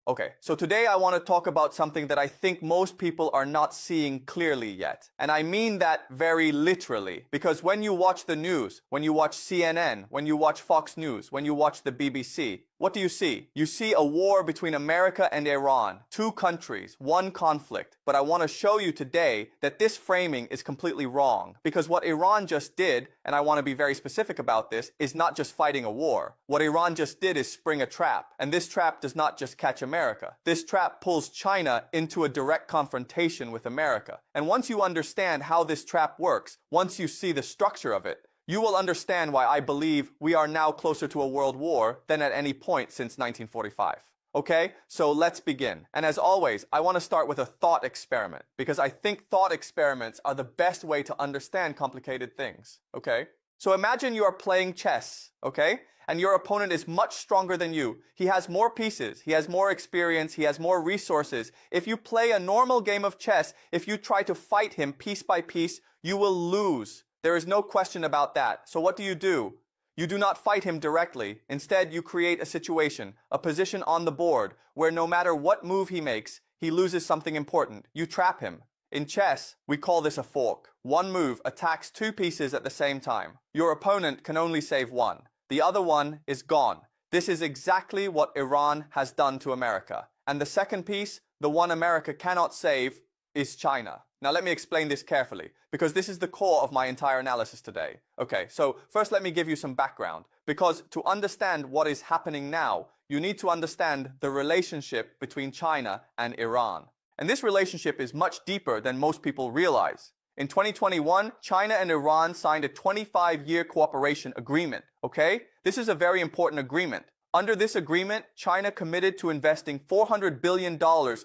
Okay, so today I want to talk about something that I think most people are not seeing clearly yet. And I mean that very literally, because when you watch the news, when you watch CNN, when you watch Fox News, when you watch the BBC, what do you see? You see a war between America and Iran, two countries, one conflict. But I want to show you today that this framing is completely wrong, because what Iran just did, and I want to be very specific about this, is not just fighting a war. What Iran just did is spring a trap, and this trap does not just catch America. This trap pulls China into a direct confrontation with America. And once you understand how this trap works, once you see the structure of it, you will understand why I believe we are now closer to a world war than at any point since 1945. Okay, so let's begin. And as always, I want to start with a thought experiment, because I think thought experiments are the best way to understand complicated things. Okay? So imagine you are playing chess, okay? And your opponent is much stronger than you. He has more pieces, he has more experience, he has more resources. If you play a normal game of chess, if you try to fight him piece by piece, you will lose. There is no question about that. So what do? You do not fight him directly. Instead, you create a situation, a position on the board, where no matter what move he makes, he loses something important. You trap him. In chess, we call this a fork. One move attacks two pieces at the same time. Your opponent can only save one. The other one is gone. This is exactly what Iran has done to America. And the second piece, the one America cannot save, is China. Now let me explain this carefully, because this is the core of my entire analysis today. Okay, so first let me give you some background, because to understand what is happening now, you need to understand the relationship between China and Iran. And this relationship is much deeper than most people realize. In 2021, China and Iran signed a 25-year cooperation agreement, okay? This is a very important agreement. Under this agreement, China committed to investing $400 billion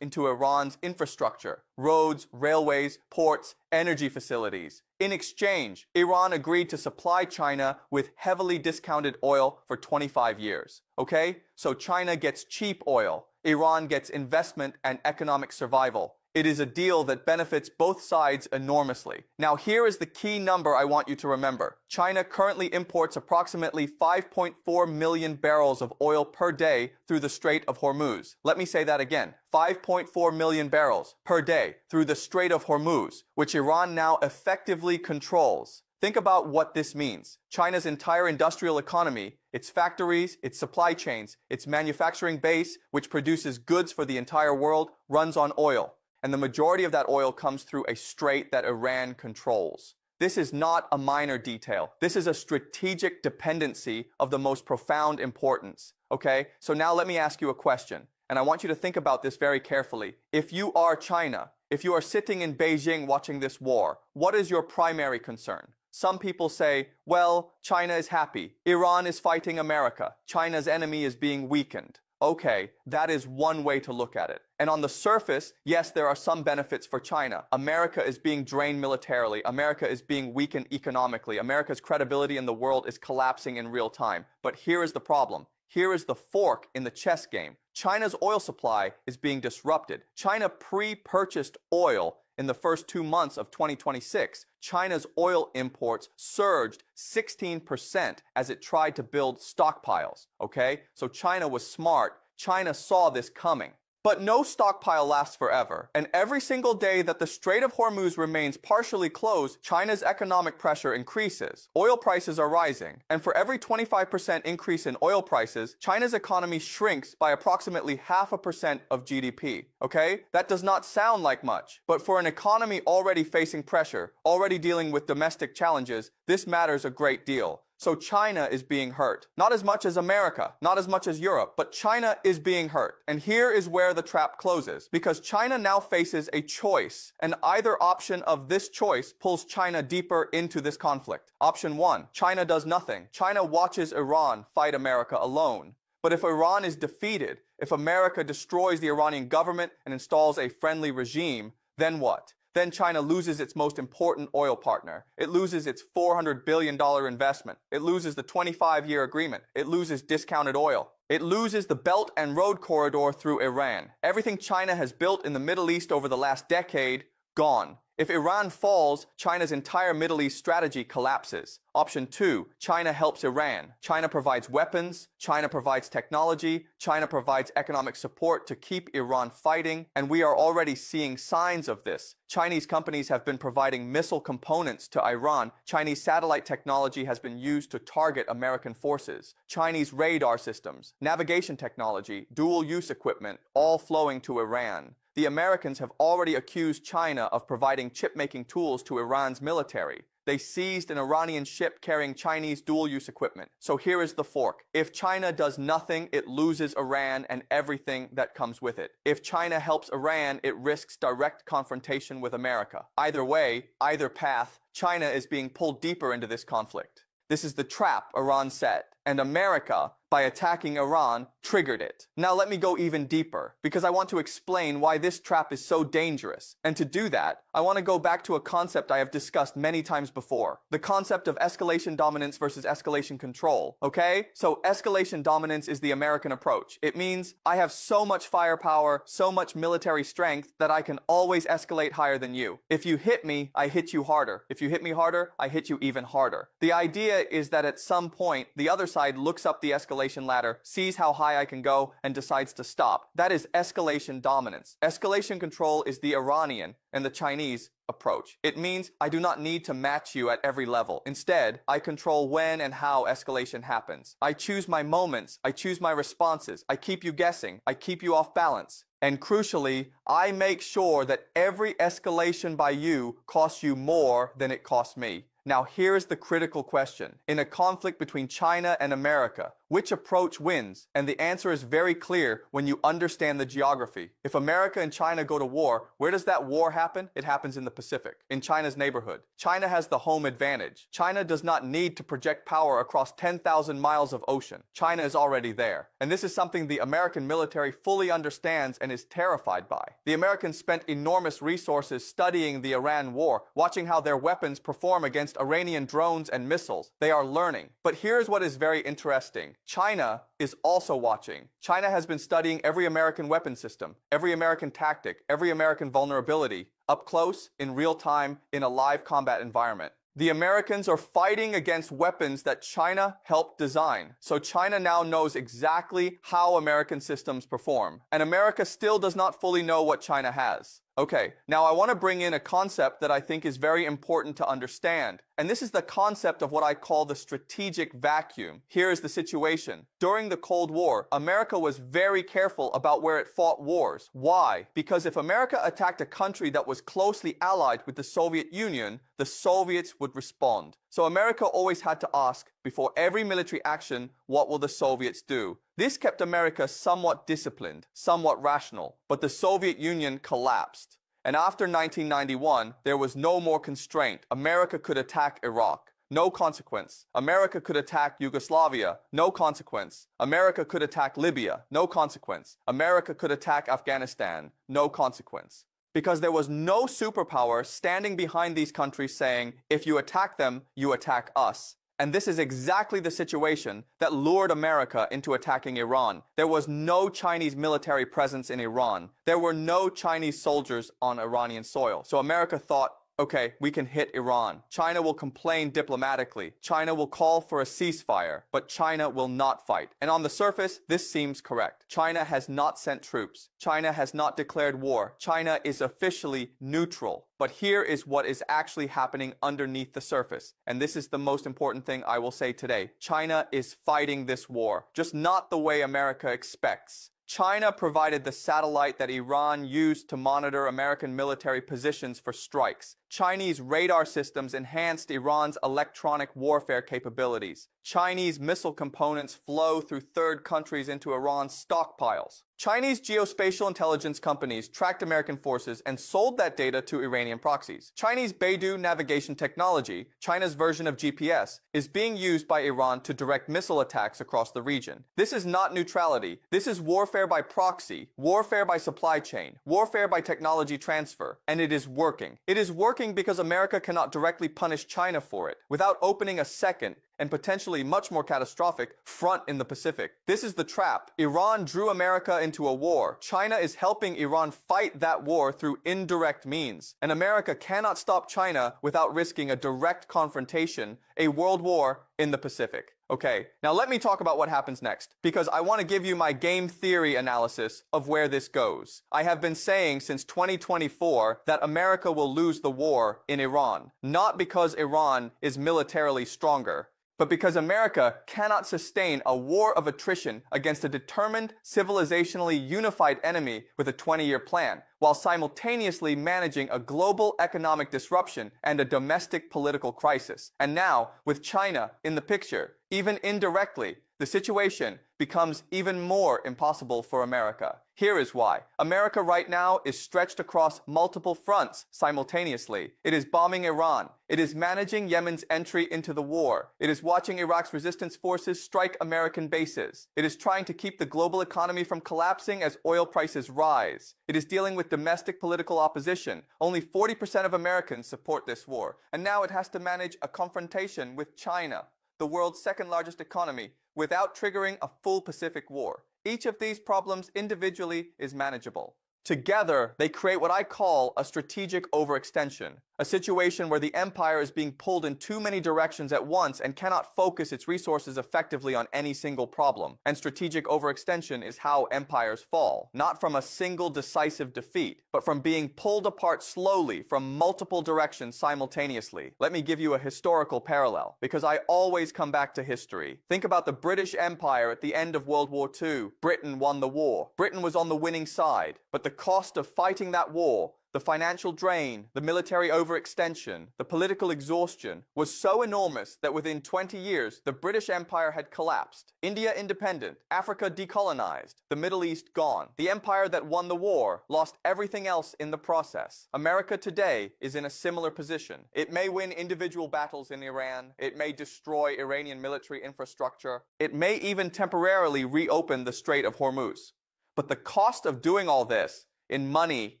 into Iran's infrastructure, roads, railways, ports, energy facilities. In exchange, Iran agreed to supply China with heavily discounted oil for 25 years. Okay? So China gets cheap oil. Iran gets investment and economic survival. It is a deal that benefits both sides enormously. Now here is the key number I want you to remember. China currently imports approximately 5.4 million barrels of oil per day through the Strait of Hormuz. Let me say that again. 5.4 million barrels per day through the Strait of Hormuz, which Iran now effectively controls. Think about what this means. China's entire industrial economy, its factories, its supply chains, its manufacturing base, which produces goods for the entire world, runs on oil. And the majority of that oil comes through a strait that Iran controls. This is not a minor detail. This is a strategic dependency of the most profound importance. Okay? So now let me ask you a question. And I want you to think about this very carefully. If you are China, if you are sitting in Beijing watching this war, what is your primary concern? Some people say, well, China is happy. Iran is fighting America. China's enemy is being weakened. Okay, that is one way to look at it. And on the surface, yes, there are some benefits for China. America is being drained militarily. America is being weakened economically. America's credibility in the world is collapsing in real time. But here is the problem. Here is the fork in the chess game. China's oil supply is being disrupted. China pre-purchased oil in the first 2 months of 2026. China's oil imports surged 16% as it tried to build stockpiles, okay? So China was smart. China saw this coming. But no stockpile lasts forever, and every single day that the Strait of Hormuz remains partially closed, China's economic pressure increases. Oil prices are rising, and for every 25% increase in oil prices, China's economy shrinks by approximately 0.5% of GDP, okay? That does not sound like much, but for an economy already facing pressure, already dealing with domestic challenges, this matters a great deal. So China is being hurt. Not as much as America, not as much as Europe, but China is being hurt. And here is where the trap closes, because China now faces a choice, and either option of this choice pulls China deeper into this conflict. Option 1, China does nothing. China watches Iran fight America alone. But if Iran is defeated, if America destroys the Iranian government and installs a friendly regime, then what? Then China loses its most important oil partner. It loses its $400 billion investment. It loses the 25-year agreement. It loses discounted oil. It loses the Belt and Road Corridor through Iran. Everything China has built in the Middle East over the last decade, gone. If Iran falls, China's entire Middle East strategy collapses. Option 2, China helps Iran. China provides weapons, China provides technology, China provides economic support to keep Iran fighting, and we are already seeing signs of this. Chinese companies have been providing missile components to Iran. Chinese satellite technology has been used to target American forces. Chinese radar systems, navigation technology, dual-use equipment, all flowing to Iran. The Americans have already accused China of providing chip-making tools to Iran's military. They seized an Iranian ship carrying Chinese dual-use equipment. So here is the fork. If China does nothing, it loses Iran and everything that comes with it. If China helps Iran, it risks direct confrontation with America. Either way, either path, China is being pulled deeper into this conflict. This is the trap Iran set, and America, by attacking Iran, triggered it. Now let me go even deeper, because I want to explain why this trap is so dangerous. And to do that, I want to go back to a concept I have discussed many times before. The concept of escalation dominance versus escalation control, okay? So escalation dominance is the American approach. It means I have so much firepower, so much military strength, that I can always escalate higher than you. If you hit me, I hit you harder. If you hit me harder, I hit you even harder. The idea is that at some point, the other side looks up the escalation ladder, sees how high I can go, and decides to stop. That is escalation dominance. Escalation control is the Iranian and the Chinese approach. It means I do not need to match you at every level. Instead, I control when and how escalation happens. I choose my moments. I choose my responses. I keep you guessing. I keep you off balance. And crucially, I make sure that every escalation by you costs you more than it costs me. Now here's the critical question. In a conflict between China and America, which approach wins? And the answer is very clear when you understand the geography. If America and China go to war, where does that war happen? It happens in the Pacific, in China's neighborhood. China has the home advantage. China does not need to project power across 10,000 miles of ocean. China is already there. And this is something the American military fully understands and is terrified by. The Americans spent enormous resources studying the Iran war, watching how their weapons perform against Iranian drones and missiles. They are learning. But here's what is very interesting. China is also watching. China has been studying every American weapon system, every American tactic, every American vulnerability, up close, in real time, in a live combat environment. The Americans are fighting against weapons that China helped design. So China now knows exactly how American systems perform. And America still does not fully know what China has. Okay, now I want to bring in a concept that I think is very important to understand. And this is the concept of what I call the strategic vacuum. Here is the situation. During the Cold War, America was very careful about where it fought wars. Why? Because if America attacked a country that was closely allied with the Soviet Union, the Soviets would respond. So America always had to ask, before every military action, what will the Soviets do? This kept America somewhat disciplined, somewhat rational, but the Soviet Union collapsed. And after 1991, there was no more constraint. America could attack Iraq. No consequence. America could attack Yugoslavia. No consequence. America could attack Libya. No consequence. America could attack Afghanistan. No consequence. Because there was no superpower standing behind these countries saying, if you attack them, you attack us. And this is exactly the situation that lured America into attacking Iran. There was no Chinese military presence in Iran. There were no Chinese soldiers on Iranian soil. So America thought, okay, we can hit Iran. China will complain diplomatically. China will call for a ceasefire, but China will not fight. And on the surface, this seems correct. China has not sent troops. China has not declared war. China is officially neutral. But here is what is actually happening underneath the surface. And this is the most important thing I will say today. China is fighting this war, just not the way America expects. China provided the satellite that Iran used to monitor American military positions for strikes. Chinese radar systems enhanced Iran's electronic warfare capabilities. Chinese missile components flow through third countries into Iran's stockpiles. Chinese geospatial intelligence companies tracked American forces and sold that data to Iranian proxies. Chinese Beidou navigation technology, China's version of GPS, is being used by Iran to direct missile attacks across the region. This is not neutrality. This is warfare by proxy, warfare by supply chain, warfare by technology transfer, and it is working. It is working because America cannot directly punish China for it. Without opening a second, and potentially much more catastrophic front in the Pacific. This is the trap. Iran drew America into a war. China is helping Iran fight that war through indirect means. And America cannot stop China without risking a direct confrontation, a world war in the Pacific. Okay, now let me talk about what happens next, because I want to give you my game theory analysis of where this goes. I have been saying since 2024 that America will lose the war in Iran, not because Iran is militarily stronger, but because America cannot sustain a war of attrition against a determined, civilizationally unified enemy with a 20-year plan, while simultaneously managing a global economic disruption and a domestic political crisis. And now, with China in the picture, even indirectly, the situation becomes even more impossible for America. Here is why. America right now is stretched across multiple fronts simultaneously. It is bombing Iran. It is managing Yemen's entry into the war. It is watching Iraq's resistance forces strike American bases. It is trying to keep the global economy from collapsing as oil prices rise. It is dealing with domestic political opposition. Only 40% of Americans support this war. And now it has to manage a confrontation with China, the world's second largest economy, without triggering a full Pacific war. Each of these problems individually is manageable. Together, they create what I call a strategic overextension, a situation where the empire is being pulled in too many directions at once and cannot focus its resources effectively on any single problem. And strategic overextension is how empires fall, not from a single decisive defeat, but from being pulled apart slowly from multiple directions simultaneously. Let me give you a historical parallel, because I always come back to history. Think about the British Empire at the end of World War II. Britain won the war. Britain was on the winning side, but the cost of fighting that war, the financial drain, the military overextension, the political exhaustion, was so enormous that within 20 years, the British Empire had collapsed. India independent, Africa decolonized, the Middle East gone. The empire that won the war lost everything else in the process. America today is in a similar position. It may win individual battles in Iran. It may destroy Iranian military infrastructure. It may even temporarily reopen the Strait of Hormuz. But the cost of doing all this, in money,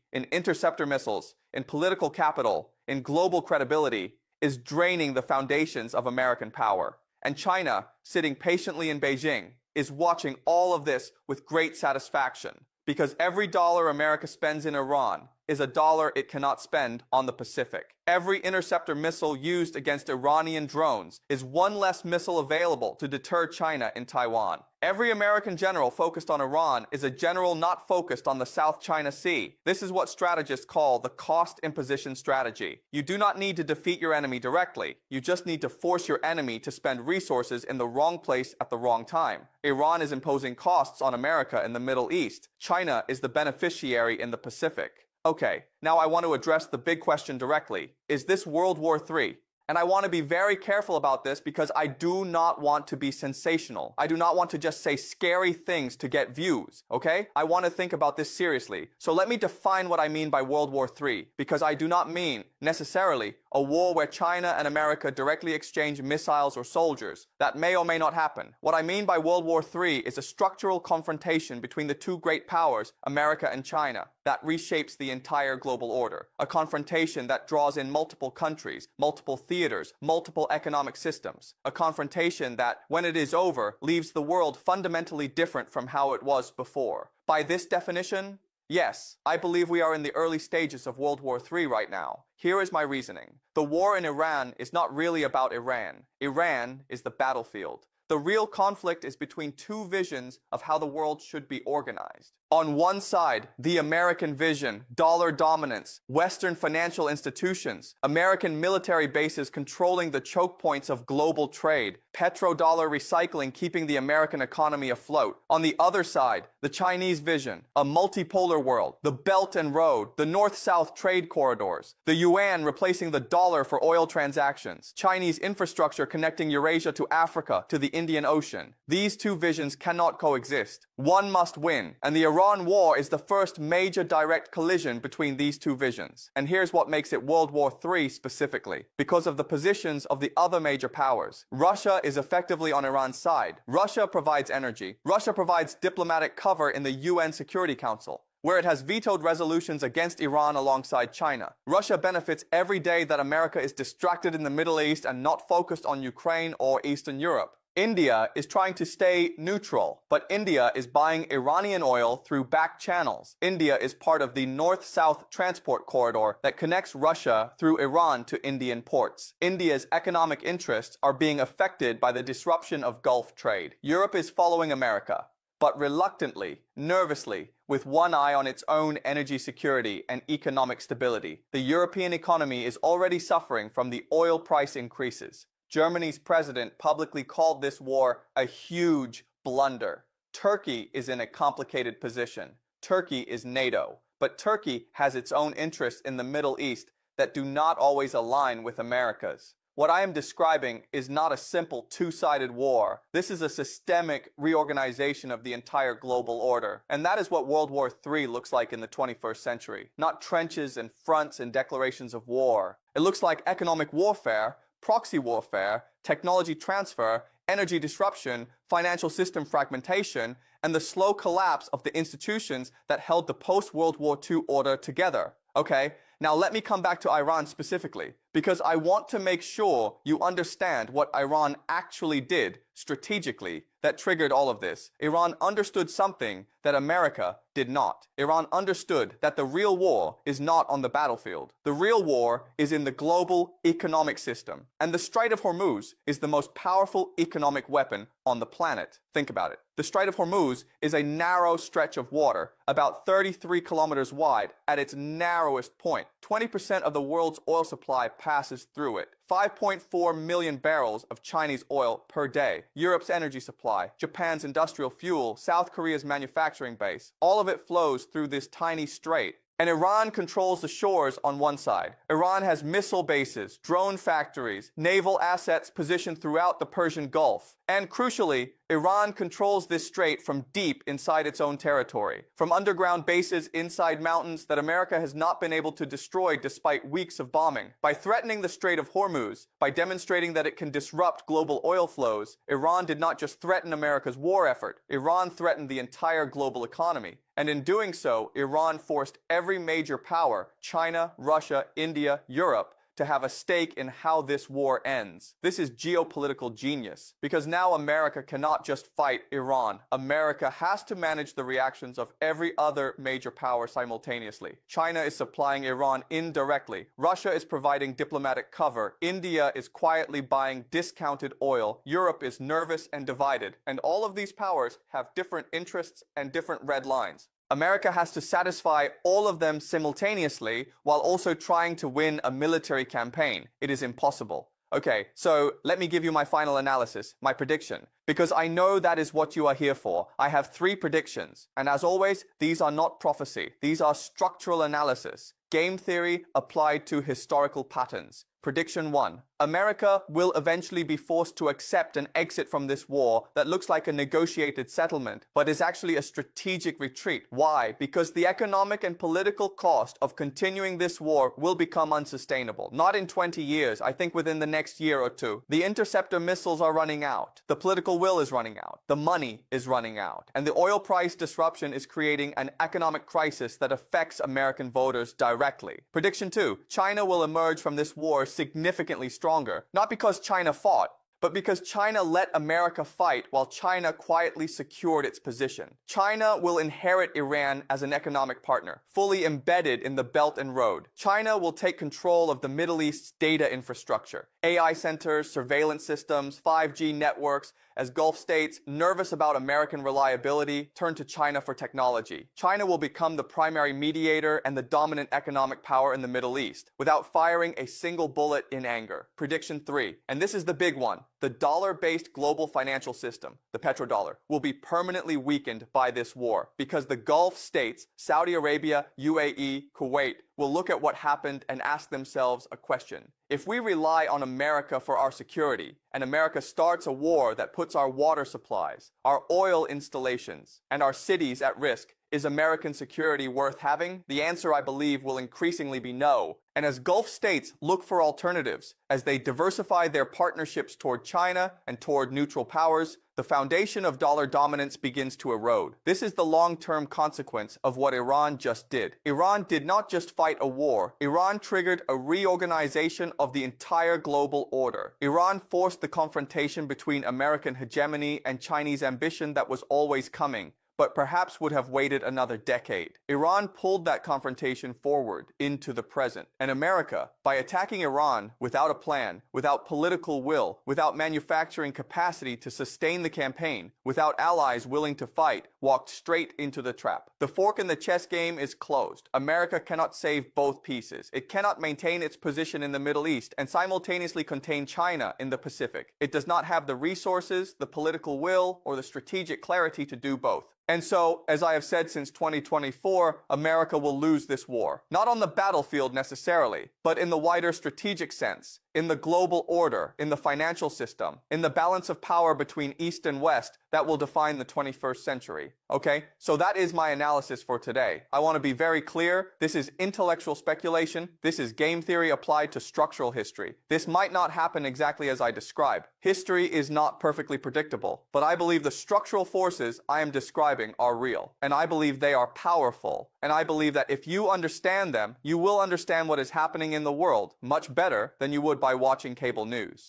in interceptor missiles, in political capital, in global credibility, is draining the foundations of American power. And China, sitting patiently in Beijing, is watching all of this with great satisfaction, because every dollar America spends in Iran is a dollar it cannot spend on the Pacific. Every interceptor missile used against Iranian drones is one less missile available to deter China in Taiwan. Every American general focused on Iran is a general not focused on the South China Sea. This is what strategists call the cost imposition strategy. You do not need to defeat your enemy directly. You just need to force your enemy to spend resources in the wrong place at the wrong time. Iran is imposing costs on America in the Middle East. China is the beneficiary in the Pacific. Okay, now I want to address the big question directly. Is this World War III? And I want to be very careful about this because I do not want to be sensational. I do not want to just say scary things to get views, okay? I want to think about this seriously. So let me define what I mean by World War III, because I do not mean, necessarily, a war where China and America directly exchange missiles or soldiers. That may or may not happen. What I mean by World War III is a structural confrontation between the two great powers, America and China, that reshapes the entire global order. A confrontation that draws in multiple countries, multiple theaters, multiple economic systems. A confrontation that, when it is over, leaves the world fundamentally different from how it was before. By this definition, yes, I believe we are in the early stages of World War III right now. Here is my reasoning. The war in Iran is not really about Iran. Iran is the battlefield. The real conflict is between two visions of how the world should be organized. On one side, the American vision, dollar dominance, Western financial institutions, American military bases controlling the choke points of global trade, petrodollar recycling keeping the American economy afloat. On the other side, the Chinese vision, a multipolar world, the Belt and Road, the North-South trade corridors, the yuan replacing the dollar for oil transactions, Chinese infrastructure connecting Eurasia to Africa, to the Indian Ocean. These two visions cannot coexist. One must win, and the Iran war is the first major direct collision between these two visions. And here's what makes it World War III specifically. Because of the positions of the other major powers. Russia is effectively on Iran's side. Russia provides energy. Russia provides diplomatic cover in the UN Security Council, where it has vetoed resolutions against Iran alongside China. Russia benefits every day that America is distracted in the Middle East and not focused on Ukraine or Eastern Europe. India is trying to stay neutral, but India is buying Iranian oil through back channels. India is part of the north-south transport corridor that connects Russia through Iran to Indian ports. India's economic interests are being affected by the disruption of Gulf trade. Europe is following America, but reluctantly, nervously, with one eye on its own energy security and economic stability. The European economy is already suffering from the oil price increases. Germany's president publicly called this war a huge blunder. Turkey is in a complicated position. Turkey is NATO, but Turkey has its own interests in the Middle East that do not always align with America's. What I am describing is not a simple two-sided war. This is a systemic reorganization of the entire global order. And that is what World War III looks like in the 21st century. Not trenches and fronts and declarations of war. It looks like economic warfare, proxy warfare, technology transfer, energy disruption, financial system fragmentation, and the slow collapse of the institutions that held the post-World War II order together. Okay, now let me come back to Iran specifically, because I want to make sure you understand what Iran actually did strategically that triggered all of this. Iran understood something that America did not. Iran understood that the real war is not on the battlefield. The real war is in the global economic system. And the Strait of Hormuz is the most powerful economic weapon on the planet. Think about it. The Strait of Hormuz is a narrow stretch of water, about 33 kilometers wide at its narrowest point. 20% of the world's oil supply passes through it. 5.4 million barrels of Chinese oil per day. Europe's energy supply, Japan's industrial fuel, South Korea's manufacturing base. All of it flows through this tiny strait. And Iran controls the shores on one side. Iran has missile bases, drone factories, naval assets positioned throughout the Persian Gulf. And crucially, Iran controls this strait from deep inside its own territory, from underground bases inside mountains that America has not been able to destroy despite weeks of bombing. By threatening the Strait of Hormuz, by demonstrating that it can disrupt global oil flows, Iran did not just threaten America's war effort, Iran threatened the entire global economy. And in doing so, Iran forced every major power, China, Russia, India, Europe, to have a stake in how this war ends. This is geopolitical genius, because now America cannot just fight Iran. America has to manage the reactions of every other major power simultaneously. China is supplying Iran indirectly. Russia is providing diplomatic cover. India is quietly buying discounted oil. Europe is nervous and divided. And all of these powers have different interests and different red lines. America has to satisfy all of them simultaneously while also trying to win a military campaign. It is impossible. Okay, so let me give you my final analysis, my prediction, because I know that is what you are here for. I have 3 predictions, and as always, these are not prophecy. These are structural analysis, game theory applied to historical patterns. Prediction 1. America will eventually be forced to accept an exit from this war that looks like a negotiated settlement, but is actually a strategic retreat. Why? Because the economic and political cost of continuing this war will become unsustainable. Not in 20 years, I think within the next year or 2. The interceptor missiles are running out. The political will is running out. The money is running out. And the oil price disruption is creating an economic crisis that affects American voters directly. Prediction 2. China will emerge from this war significantly stronger, not because China fought, but because China let America fight while China quietly secured its position. China will inherit Iran as an economic partner, fully embedded in the Belt and Road. China will take control of the Middle East's data infrastructure, AI centers, surveillance systems, 5G networks, as Gulf states, nervous about American reliability, turn to China for technology. China will become the primary mediator and the dominant economic power in the Middle East, without firing a single bullet in anger. Prediction 3, and this is the big one. The dollar-based global financial system, the petrodollar, will be permanently weakened by this war because the Gulf states, Saudi Arabia, UAE, Kuwait, will look at what happened and ask themselves a question. If we rely on America for our security, and America starts a war that puts our water supplies, our oil installations, and our cities at risk, is American security worth having? The answer, I believe, will increasingly be no. And as Gulf states look for alternatives, as they diversify their partnerships toward China and toward neutral powers, the foundation of dollar dominance begins to erode. This is the long-term consequence of what Iran just did. Iran did not just fight a war. Iran triggered a reorganization of the entire global order. Iran forced the confrontation between American hegemony and Chinese ambition that was always coming, but perhaps would have waited another decade. Iran pulled that confrontation forward into the present. And America, by attacking Iran without a plan, without political will, without manufacturing capacity to sustain the campaign, without allies willing to fight, walked straight into the trap. The fork in the chess game is closed. America cannot save both pieces. It cannot maintain its position in the Middle East and simultaneously contain China in the Pacific. It does not have the resources, the political will, or the strategic clarity to do both. And so, as I have said since 2024, America will lose this war. Not on the battlefield necessarily, but in the wider strategic sense, in the global order, in the financial system, in the balance of power between East and West that will define the 21st century. Okay? So that is my analysis for today. I want to be very clear. This is intellectual speculation. This is game theory applied to structural history. This might not happen exactly as I described. History is not perfectly predictable, but I believe the structural forces I am describing are real, and I believe they are powerful, and I believe that if you understand them, you will understand what is happening in the world much better than you would by watching cable news.